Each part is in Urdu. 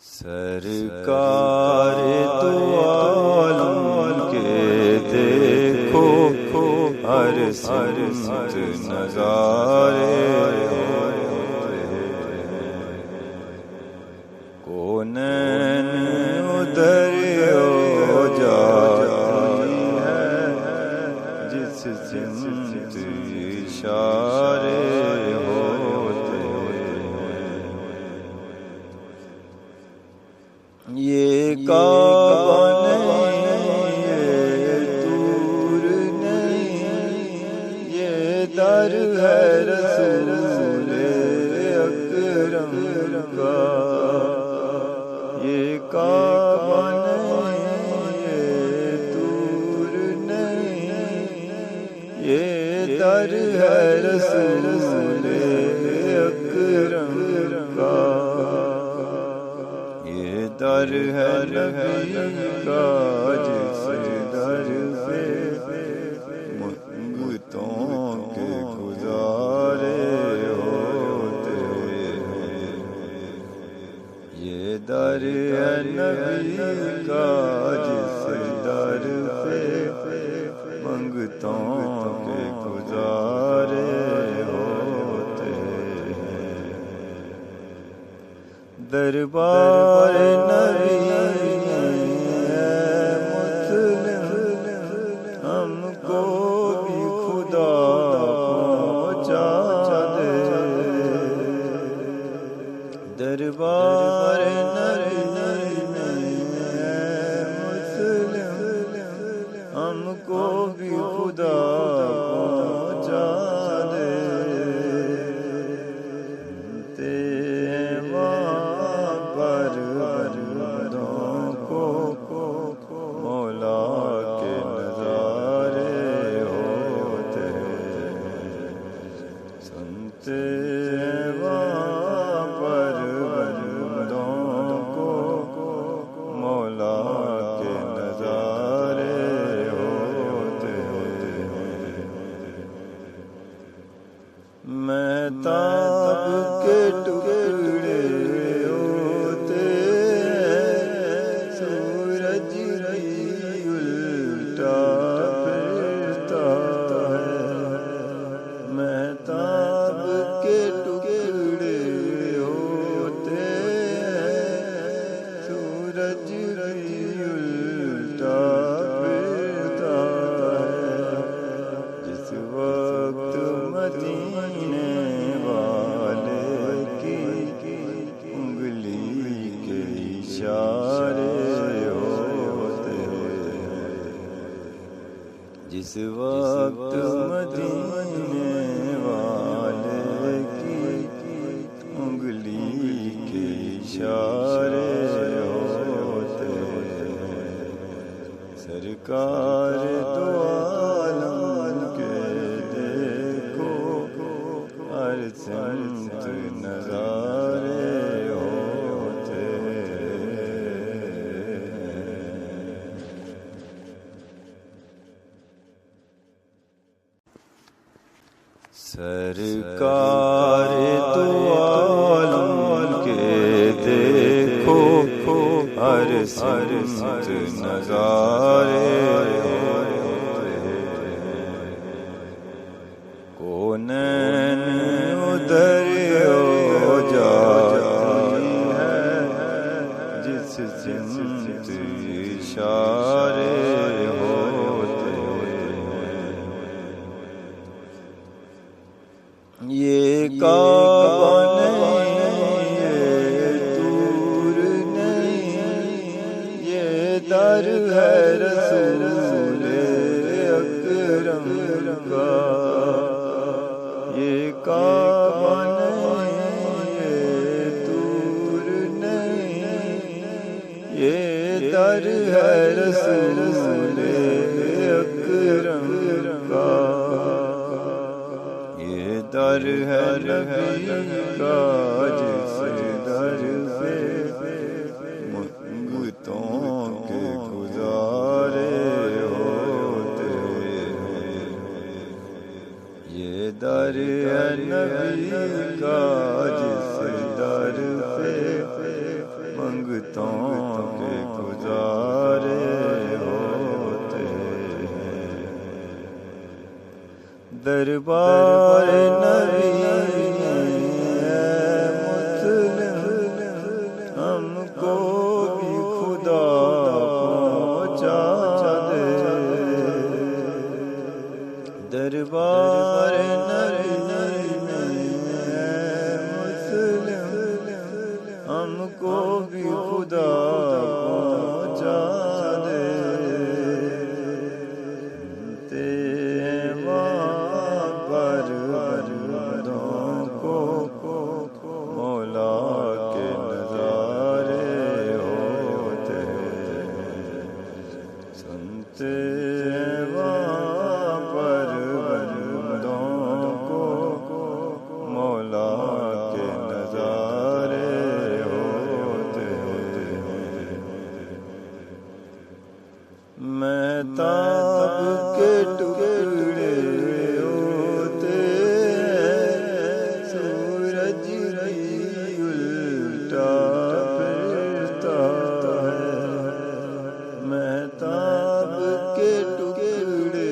سرکار دو عالم کے دیکھو ہر سمت نظارے کونین ادھر ہو جاتی ہے جس سمت اشارے ہوتے یہ کعبہ نہیں یہ دور نہیں یہ در ہے رسول اکرم کا یہ کعبہ نہیں یہ دور نہیں یہ در ہے رسول اکرم کا در ہے نبی کا جس در پہ منگتوں کے گزارے ہوتے یہ در ہے نبی کا جس در پہ منگتوں کے گزارے دربار نبی مسلم ہم کو بھی خدا پہنچا دے دربار نبی مسلم ہم کو بھی خدا پہنچا دے مہتاب کے ٹکڑے ہوتے سورج بھی الٹا پھرتا ہے مہتاب کے ٹکڑے ہوتے سورج بھی الٹا پھرتا ہے جس وقت مدینے جس وقت مدینے والے کی انگلی کے اشارے ہوتے سرکار دو عالم کے دیکھو ہر سمت نظارے سرکار دو عالم کے دیکھو ہر سمت نظارے کونین ادھر ہو جاتی ہے جس سمت اشارے یہ کعبہ نہیں یہ دور نہیں یہ در ہے رسول اکرم کا یہ کعبہ نہیں یہ دور نہیں یہ در ہے رسول اکرم کا در ہے نبی کا جس در پہ منگتوں کے گزارے ہوتے یہ در ہے نبی کا جس در پہ منگتوں دربار نبی مسلم ہم کو بھی خدا پہنچا دے دربار نبی مسلم ہم کو بھی خدا پہنچا دے مہتاب کے ٹکڑے ہوتے سورج بھی الٹا پھرتا ہے مہتاب کے ٹکڑے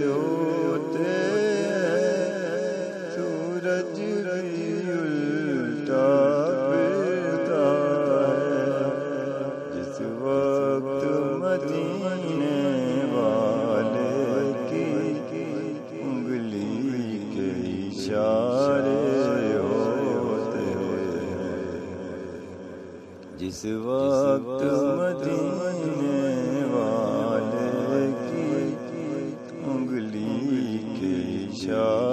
ہوتے سورج بھی الٹا پھرتا ہے جس وقت مدینے ہوتے جس وقت مدینے والے کی انگلی کے اشارے